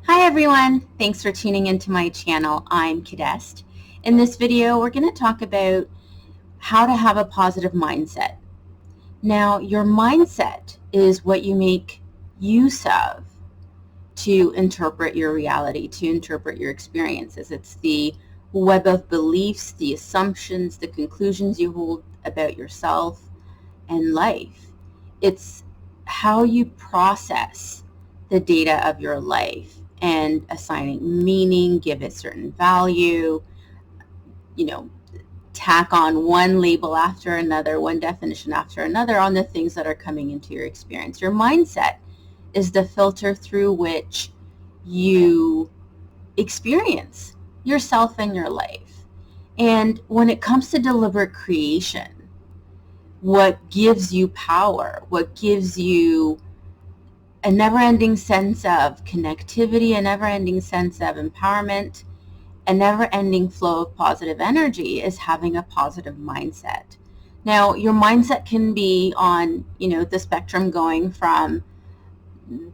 Hi everyone, thanks for tuning into my channel. I'm Kidest. In this video, we're going to talk about how to have a positive mindset. Now, your mindset is what you make use of to interpret your reality, to interpret your experiences. It's the web of beliefs, the assumptions, the conclusions you hold about yourself and life. It's how you process the data of your life and assigning meaning, give it certain value, tack on one label after another, one definition after another on the things that are coming into your experience. Your mindset is the filter through which you experience yourself and your life. And when it comes to deliberate creation, what gives you power, what gives you a never-ending sense of connectivity, a never-ending sense of empowerment, a never-ending flow of positive energy is having a positive mindset. Now, your mindset can be on, the spectrum going from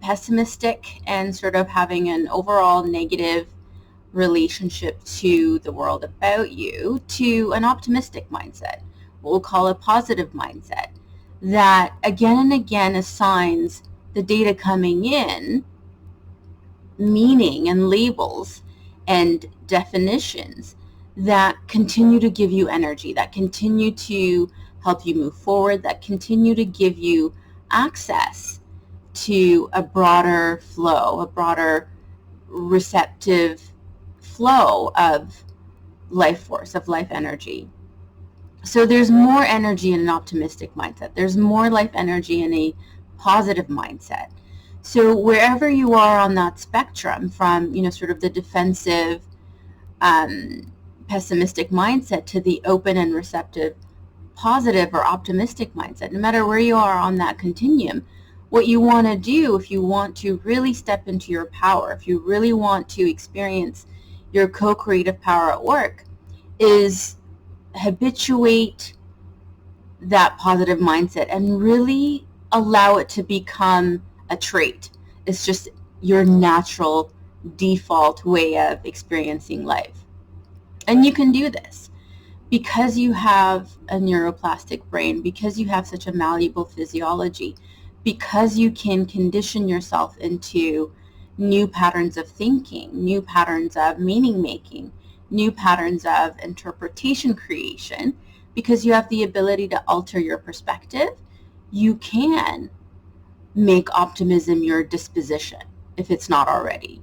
pessimistic and sort of having an overall negative relationship to the world about you to an optimistic mindset. We'll call a positive mindset that again and again assigns the data coming in meaning and labels and definitions that continue to give you energy, that continue to help you move forward, that continue to give you access to a broader flow, a broader receptive flow of life force, of life energy. So there's more energy in an optimistic mindset. There's more life energy in a positive mindset. So wherever you are on that spectrum from, sort of the defensive, pessimistic mindset to the open and receptive, positive or optimistic mindset, no matter where you are on that continuum, what you want to do if you want to really step into your power, if you really want to experience your co-creative power at work, is habituate that positive mindset and really allow it to become a trait. It's just your natural default way of experiencing life. And you can do this because you have a neuroplastic brain, because you have such a malleable physiology, because you can condition yourself into new patterns of thinking, new patterns of meaning making, new patterns of interpretation creation. Because you have the ability to alter your perspective, you can make optimism your disposition if it's not already.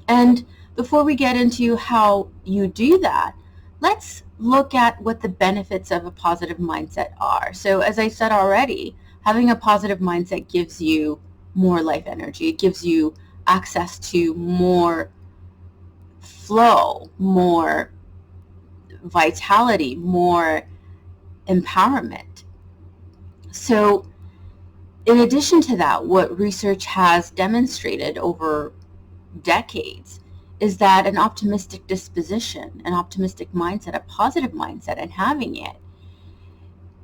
And before we get into how you do that, let's look at what the benefits of a positive mindset are. So as I said already, having a positive mindset gives you more life energy. It gives you access to more flow, more vitality, more empowerment. So in addition to that, what research has demonstrated over decades is that an optimistic disposition, an optimistic mindset, a positive mindset, and having it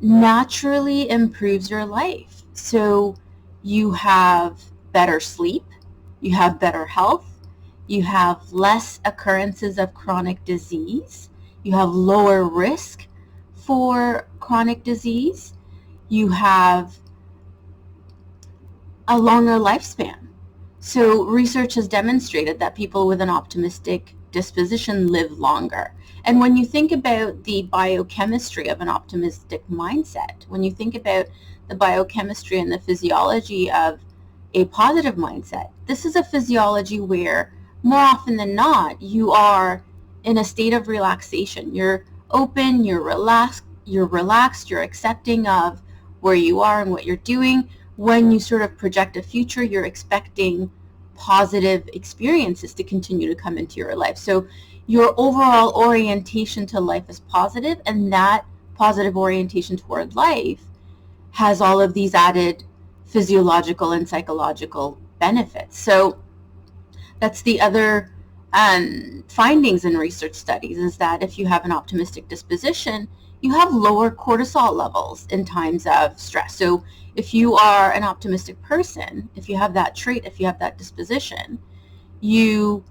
naturally improves your life. So you have better sleep, you have better health, you have less occurrences of chronic disease, you have lower risk for chronic disease, you have a longer lifespan. So research has demonstrated that people with an optimistic disposition live longer. And when you think about the biochemistry of an optimistic mindset, when you think about the biochemistry and the physiology of a positive mindset, this is a physiology where more often than not, you are in a state of relaxation. You're open, you're relaxed, you're accepting of where you are and what you're doing. When you sort of project a future, you're expecting positive experiences to continue to come into your life. So your overall orientation to life is positive, and that positive orientation toward life has all of these added physiological and psychological benefits. So that's the other findings in research studies, is that if you have an optimistic disposition, you have lower cortisol levels in times of stress. So if you are an optimistic person, if you have that trait, if you have that disposition, You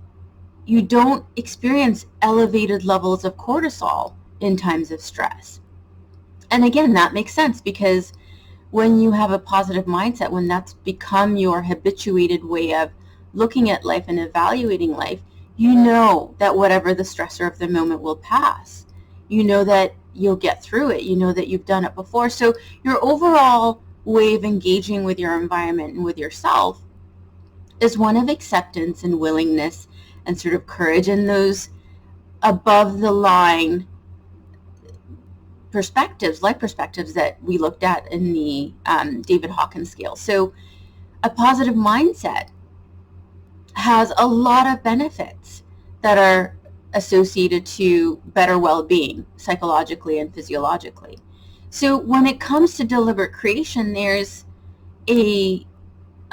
don't experience elevated levels of cortisol in times of stress. And again, that makes sense because when you have a positive mindset, when that's become your habituated way of looking at life and evaluating life, you know that whatever the stressor of the moment will pass. You know that you'll get through it. You know that you've done it before. So your overall way of engaging with your environment and with yourself is one of acceptance and willingness and sort of courage, and those above the line perspectives, life perspectives that we looked at in the David Hawkins scale. So a positive mindset has a lot of benefits that are associated to better well-being psychologically and physiologically. So when it comes to deliberate creation, there's a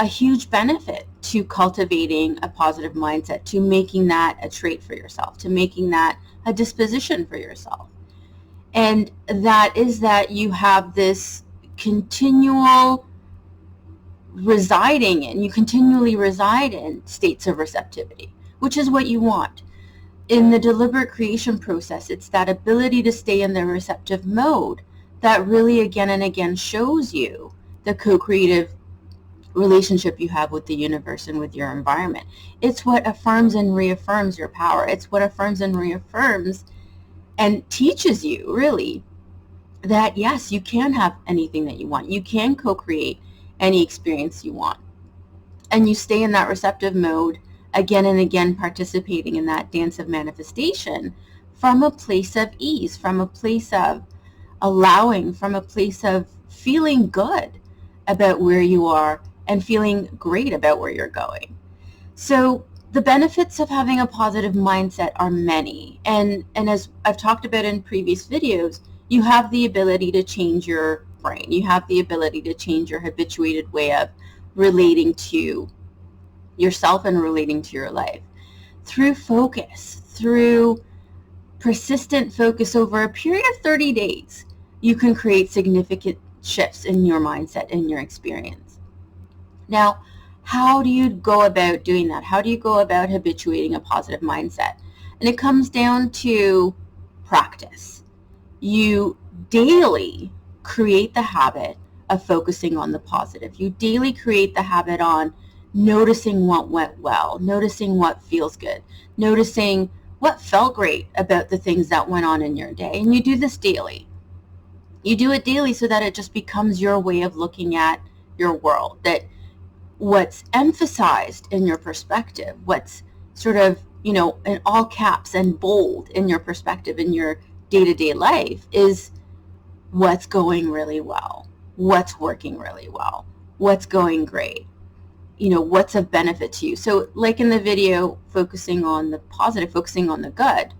huge benefit to cultivating a positive mindset, to making that a trait for yourself, to making that a disposition for yourself. And that is that you have this continual residing in, you continually reside in states of receptivity, which is what you want. In the deliberate creation process, it's that ability to stay in the receptive mode that really again and again shows you the co-creative relationship you have with the universe and with your environment. It's what affirms and reaffirms your power. It's what affirms and reaffirms and teaches you really that yes, you can have anything that you want. You can co-create any experience you want. And you stay in that receptive mode again and again, participating in that dance of manifestation from a place of ease, from a place of allowing, from a place of feeling good about where you are and feeling great about where you're going. So the benefits of having a positive mindset are many. And as I've talked about in previous videos, you have the ability to change your brain. You have the ability to change your habituated way of relating to yourself and relating to your life. Through focus, through persistent focus over a period of 30 days, you can create significant shifts in your mindset and your experience. Now, how do you go about doing that? How do you go about habituating a positive mindset? And it comes down to practice. You daily create the habit of focusing on the positive. You daily create the habit on noticing what went well, noticing what feels good, noticing what felt great about the things that went on in your day. And you do this daily. You do it daily so that it just becomes your way of looking at your world, that what's emphasized in your perspective, what's sort of, in all caps and bold in your perspective in your day-to-day life is what's going really well, what's working really well, what's going great, what's of benefit to you. So like in the video, focusing on the positive, focusing on the good,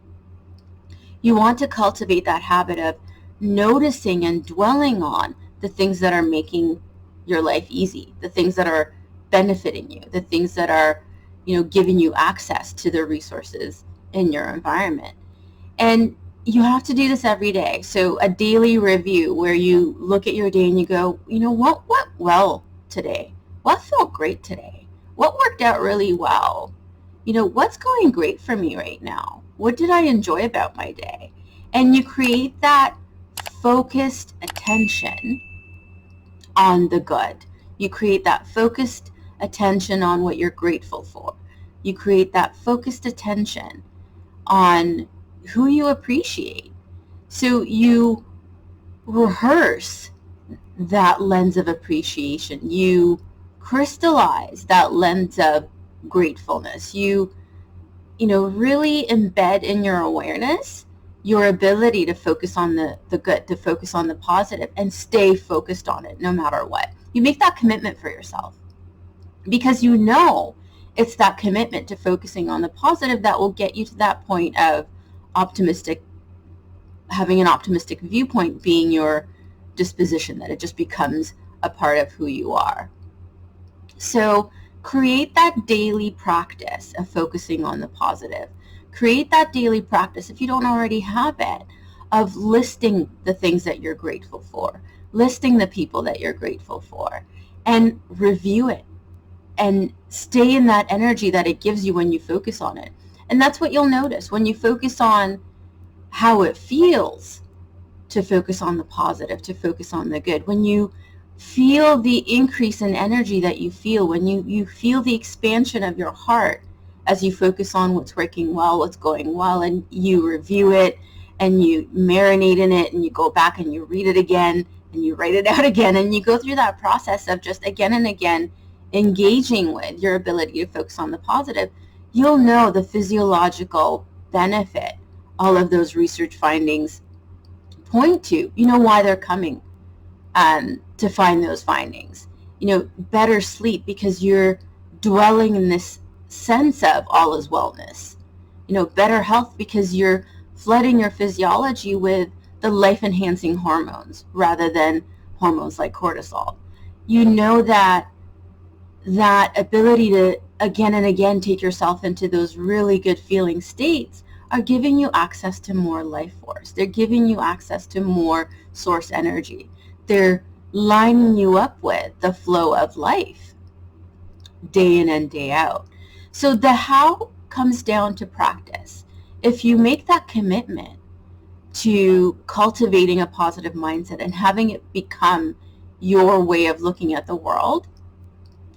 you want to cultivate that habit of noticing and dwelling on the things that are making your life easy, the things that are benefiting you, the things that are, giving you access to the resources in your environment. And you have to do this every day. So a daily review where you look at your day and you go, what went well today? What felt great today? What worked out really well? What's going great for me right now? What did I enjoy about my day? And you create that focused attention on the good. You create that focused attention on what you're grateful for. You create that focused attention on who you appreciate. So you rehearse that lens of appreciation. You crystallize that lens of gratefulness. You really embed in your awareness your ability to focus on the good, to focus on the positive, and stay focused on it no matter what. You make that commitment for yourself because it's that commitment to focusing on the positive that will get you to that point of having an optimistic viewpoint being your disposition, that it just becomes a part of who you are. So create that daily practice of focusing on the positive. Create that daily practice, if you don't already have it, of listing the things that you're grateful for, listing the people that you're grateful for, and review it and stay in that energy that it gives you when you focus on it. And that's what you'll notice when you focus on how it feels to focus on the positive, to focus on the good. When you feel the increase in energy that you feel, when you feel the expansion of your heart as you focus on what's working well, what's going well, and you review it and you marinate in it and you go back and you read it again and you write it out again, and you go through that process of just again and again engaging with your ability to focus on the positive, you'll know the physiological benefit all of those research findings point to. You know why they're coming to find those findings. Better sleep because you're dwelling in this sense of all is wellness. Better health because you're flooding your physiology with the life-enhancing hormones rather than hormones like cortisol. That ability to again and again take yourself into those really good feeling states are giving you access to more life force. They're giving you access to more source energy. They're lining you up with the flow of life day in and day out. So the how comes down to practice. If you make that commitment to cultivating a positive mindset and having it become your way of looking at the world,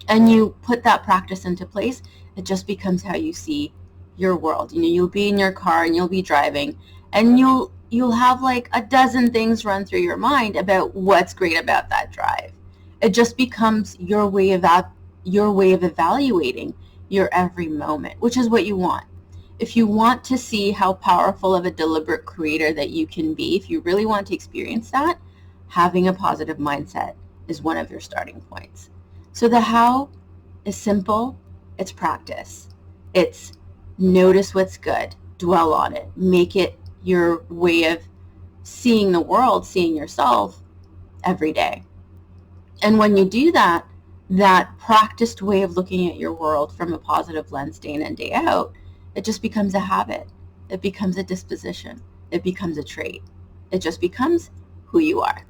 and you put that practice into place, it just becomes how you see your world. You'll be in your car and you'll be driving, and you'll have like a dozen things run through your mind about what's great about that drive. It just becomes your way of evaluating your every moment, which is what you want. If you want to see how powerful of a deliberate creator that you can be, if you really want to experience that, having a positive mindset is one of your starting points. So the how is simple. It's practice. It's notice what's good, dwell on it, make it your way of seeing the world, seeing yourself every day. And when you do that practiced way of looking at your world from a positive lens day in and day out, it just becomes a habit. It becomes a disposition. It becomes a trait. It just becomes who you are.